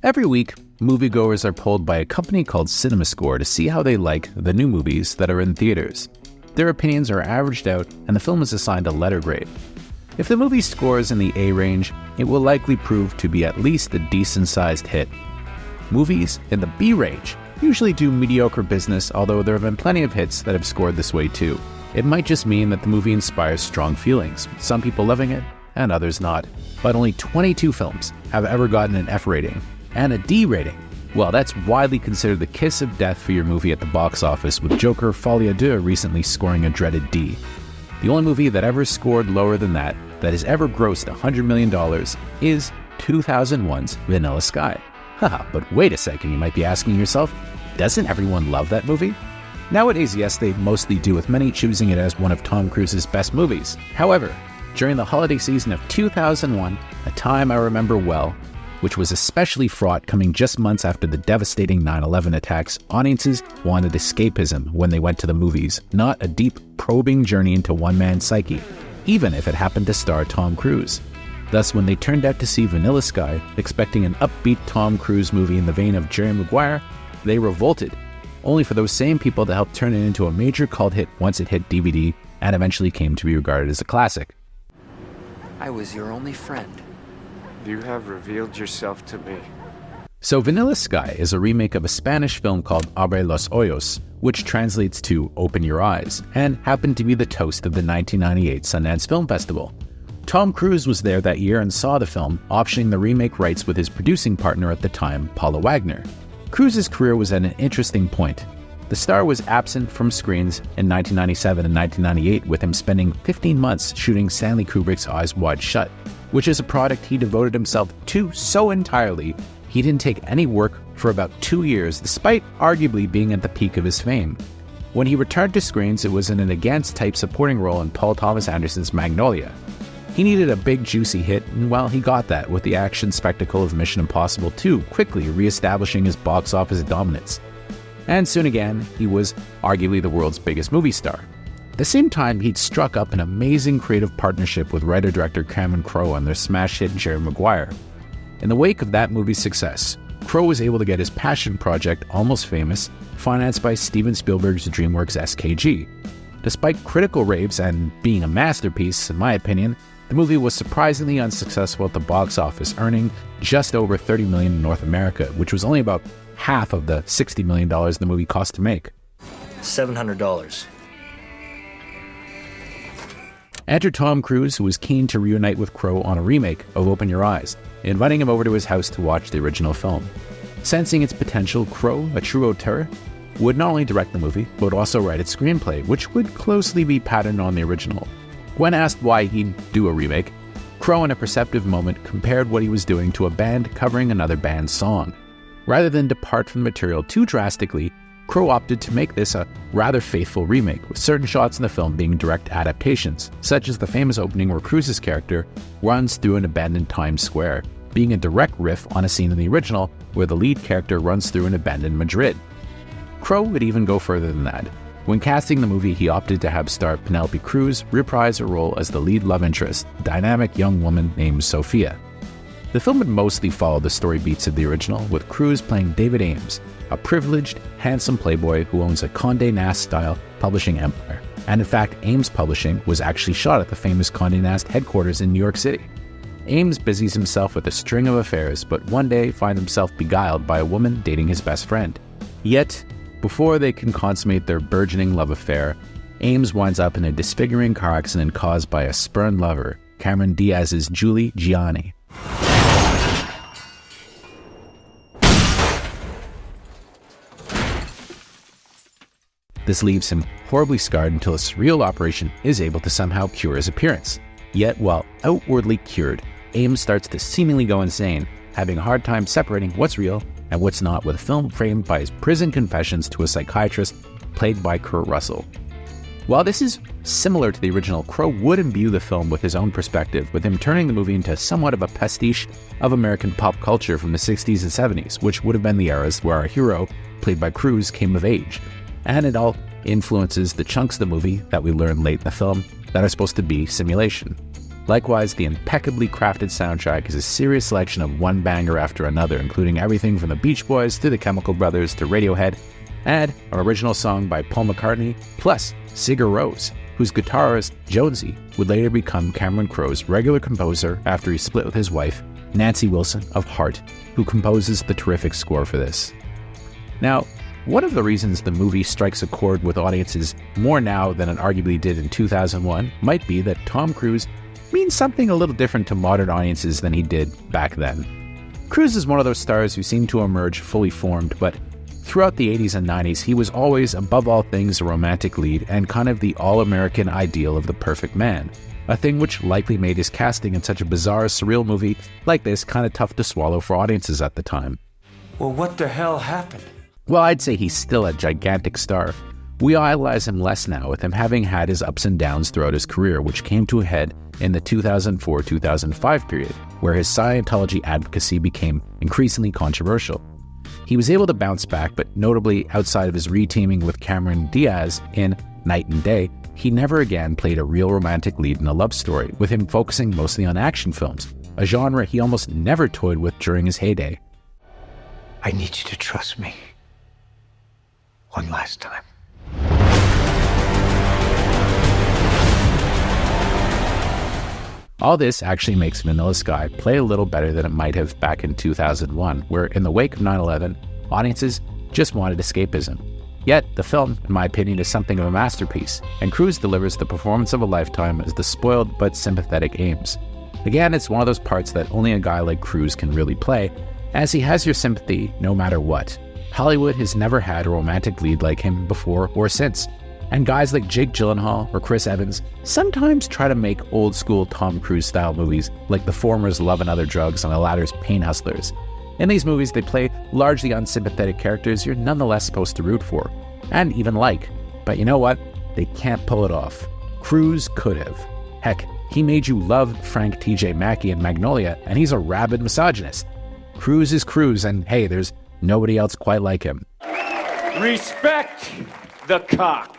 Every week, moviegoers are polled by a company called CinemaScore to see how they like the new movies that are in theaters. Their opinions are averaged out, and the film is assigned a letter grade. If the movie scores in the A range, it will likely prove to be at least a decent-sized hit. Movies in the B range usually do mediocre business, although there have been plenty of hits that have scored this way too. It might just mean that the movie inspires strong feelings, some people loving it and others not. But only 22 films have ever gotten an F rating and a D rating. Well, that's widely considered the kiss of death for your movie at the box office, with Joker Folie à Deux recently scoring a dreaded D. The only movie that ever scored lower than that has ever grossed $100 million is 2001's Vanilla Sky. Haha, but wait a second, you might be asking yourself, doesn't everyone love that movie? Nowadays, yes, they mostly do, with many choosing it as one of Tom Cruise's best movies. However, during the holiday season of 2001, a time I remember well, which was especially fraught coming just months after the devastating 9/11 attacks, audiences wanted escapism when they went to the movies, not a deep, probing journey into one man's psyche, even if it happened to star Tom Cruise. Thus, when they turned out to see Vanilla Sky, expecting an upbeat Tom Cruise movie in the vein of Jerry Maguire, they revolted, only for those same people to help turn it into a major cult hit once it hit DVD and eventually came to be regarded as a classic. I was your only friend. You have revealed yourself to me. So Vanilla Sky is a remake of a Spanish film called Abre los Ojos, which translates to Open Your Eyes, and happened to be the toast of the 1998 Sundance Film Festival. Tom Cruise was there that year and saw the film, optioning the remake rights with his producing partner at the time, Paula Wagner. Cruise's career was at an interesting point. The star was absent from screens in 1997 and 1998, with him spending 15 months shooting Stanley Kubrick's Eyes Wide Shut, which is a product he devoted himself to so entirely, he didn't take any work for about 2 years, despite arguably being at the peak of his fame. When he returned to screens, it was in an Gantz-type supporting role in Paul Thomas Anderson's Magnolia. He needed a big, juicy hit, and well, he got that with the action spectacle of Mission Impossible 2, quickly re-establishing his box office dominance. And soon again, he was arguably the world's biggest movie star. At the same time, he'd struck up an amazing creative partnership with writer-director Cameron Crowe on their smash hit Jerry Maguire. In the wake of that movie's success, Crowe was able to get his passion project, Almost Famous, financed by Steven Spielberg's DreamWorks SKG. Despite critical raves and being a masterpiece, in my opinion, the movie was surprisingly unsuccessful at the box office, earning just over $30 million in North America, which was only about half of the $60 million the movie cost to make. $700. Enter Tom Cruise, who was keen to reunite with Crowe on a remake of Open Your Eyes, inviting him over to his house to watch the original film. Sensing its potential, Crowe, a true auteur, would not only direct the movie, but also write its screenplay, which would closely be patterned on the original. When asked why he'd do a remake, Crowe, in a perceptive moment, compared what he was doing to a band covering another band's song. Rather than depart from the material too drastically, Crowe opted to make this a rather faithful remake, with certain shots in the film being direct adaptations, such as the famous opening where Cruise's character runs through an abandoned Times Square, being a direct riff on a scene in the original where the lead character runs through an abandoned Madrid. Crowe would even go further than that. When casting the movie, he opted to have star Penelope Cruz reprise her role as the lead love interest, a dynamic young woman named Sophia. The film would mostly follow the story beats of the original, with Cruise playing David Ames, a privileged, handsome playboy who owns a Condé Nast-style publishing empire. And in fact, Ames Publishing was actually shot at the famous Condé Nast headquarters in New York City. Ames busies himself with a string of affairs, but one day finds himself beguiled by a woman dating his best friend. Yet, before they can consummate their burgeoning love affair, Ames winds up in a disfiguring car accident caused by a spurned lover, Cameron Diaz's Julie Gianni. This leaves him horribly scarred until a surreal operation is able to somehow cure his appearance. Yet, while outwardly cured, Ames starts to seemingly go insane, having a hard time separating what's real and what's not, with a film framed by his prison confessions to a psychiatrist played by Kurt Russell. While this is similar to the original, Crowe would imbue the film with his own perspective, with him turning the movie into somewhat of a pastiche of American pop culture from the 60s and 70s, which would have been the eras where our hero, played by Cruise, came of age. And it all influences the chunks of the movie that we learn late in the film that are supposed to be simulation. Likewise, the impeccably crafted soundtrack is a serious selection of one banger after another, including everything from the Beach Boys to the Chemical Brothers to Radiohead, and an original song by Paul McCartney, plus Sigur Rós, whose guitarist, Jonesy, would later become Cameron Crowe's regular composer after he split with his wife, Nancy Wilson of Heart, who composes the terrific score for this. Now, one of the reasons the movie strikes a chord with audiences more now than it arguably did in 2001 might be that Tom Cruise means something a little different to modern audiences than he did back then. Cruise is one of those stars who seem to emerge fully formed, but throughout the 80s and 90s, he was always, above all things, a romantic lead and kind of the all-American ideal of the perfect man, a thing which likely made his casting in such a bizarre, surreal movie like this kind of tough to swallow for audiences at the time. Well, what the hell happened? Well, I'd say he's still a gigantic star. We idolize him less now, with him having had his ups and downs throughout his career, which came to a head in the 2004-2005 period, where his Scientology advocacy became increasingly controversial. He was able to bounce back, but notably outside of his reteaming with Cameron Diaz in Night and Day, he never again played a real romantic lead in a love story, with him focusing mostly on action films, a genre he almost never toyed with during his heyday. I need you to trust me. One last time. All this actually makes Vanilla Sky play a little better than it might have back in 2001, where in the wake of 9/11, audiences just wanted escapism. Yet, the film, in my opinion, is something of a masterpiece, and Cruise delivers the performance of a lifetime as the spoiled but sympathetic Ames. Again, it's one of those parts that only a guy like Cruise can really play, as he has your sympathy no matter what. Hollywood has never had a romantic lead like him before or since, and guys like Jake Gyllenhaal or Chris Evans sometimes try to make old-school Tom Cruise-style movies like the former's Love and Other Drugs and the latter's Pain Hustlers. In these movies, they play largely unsympathetic characters you're nonetheless supposed to root for, and even like. But you know what? They can't pull it off. Cruise could have. Heck, he made you love Frank T.J. Mackey in Magnolia, and he's a rabid misogynist. Cruise is Cruise, and hey, there's nobody else quite like him. Respect the cock.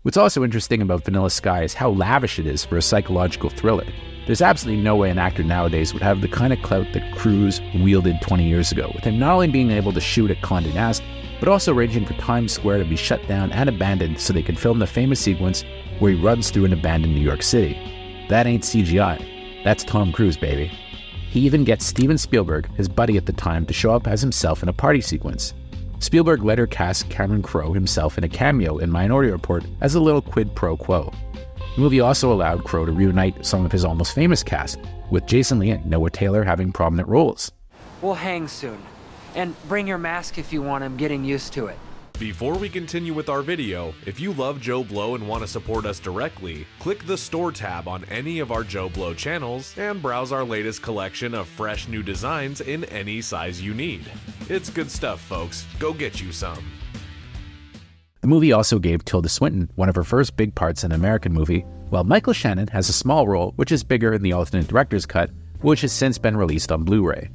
What's also interesting about Vanilla Sky is how lavish it is for a psychological thriller. There's absolutely no way an actor nowadays would have the kind of clout that Cruise wielded 20 years ago, with him not only being able to shoot at Condé Nast, but also arranging for Times Square to be shut down and abandoned so they could film the famous sequence where he runs through an abandoned New York City. That ain't CGI. That's Tom Cruise, baby. He even gets Steven Spielberg, his buddy at the time, to show up as himself in a party sequence. Spielberg later cast Cameron Crowe himself in a cameo in Minority Report as a little quid pro quo. The movie also allowed Crowe to reunite some of his almost famous cast, with Jason Lee and Noah Taylor having prominent roles. We'll hang soon. And bring your mask if you want. I'm getting used to it. Before we continue with our video, if you love JoBlo and want to support us directly, click the store tab on any of our JoBlo channels and browse our latest collection of fresh new designs in any size you need. It's good stuff, folks. Go get you some. The movie also gave Tilda Swinton one of her first big parts in an American movie, while Michael Shannon has a small role which is bigger in the alternate director's cut, which has since been released on Blu-ray.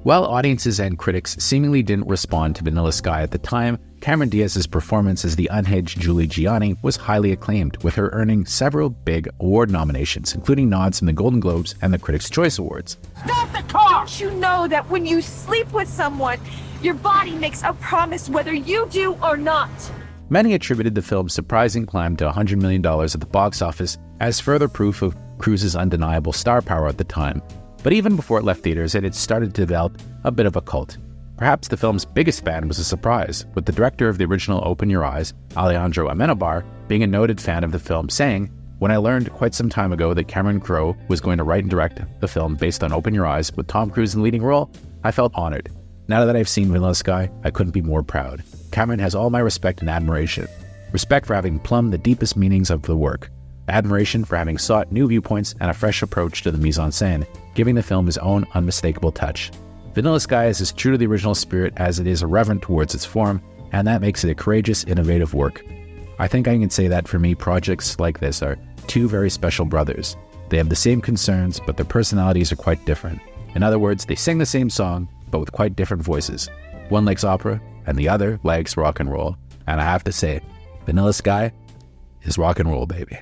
While audiences and critics seemingly didn't respond to Vanilla Sky at the time, Cameron Diaz's performance as the unhinged Julie Gianni was highly acclaimed, with her earning several big award nominations, including nods from the Golden Globes and the Critics' Choice Awards. Stop the car! Don't you know that when you sleep with someone, your body makes a promise whether you do or not? Many attributed the film's surprising climb to $100 million at the box office as further proof of Cruise's undeniable star power at the time. But even before it left theaters, it had started to develop a bit of a cult. Perhaps the film's biggest fan was a surprise, with the director of the original Open Your Eyes, Alejandro Amenabar, being a noted fan of the film, saying, "When I learned quite some time ago that Cameron Crowe was going to write and direct the film based on Open Your Eyes with Tom Cruise in the leading role, I felt honored. Now that I've seen Vanilla Sky, I couldn't be more proud. Cameron has all my respect and admiration. Respect for having plumbed the deepest meanings of the work. Admiration for having sought new viewpoints and a fresh approach to the mise-en-scène, giving the film his own unmistakable touch. Vanilla Sky is as true to the original spirit as it is irreverent towards its form, and that makes it a courageous, innovative work. I think I can say that for me, projects like this are two very special brothers. They have the same concerns, but their personalities are quite different. In other words, they sing the same song, but with quite different voices. One likes opera, and the other likes rock and roll. And I have to say, Vanilla Sky is rock and roll, baby.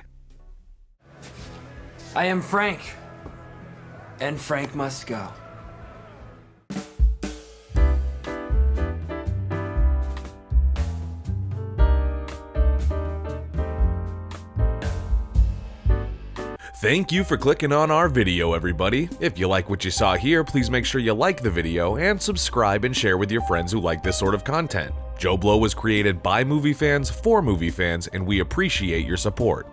I am Frank, and Frank must go. Thank you for clicking on our video, everybody. If you like what you saw here, please make sure you like the video and subscribe and share with your friends who like this sort of content. JoBlo was created by movie fans for movie fans, and we appreciate your support.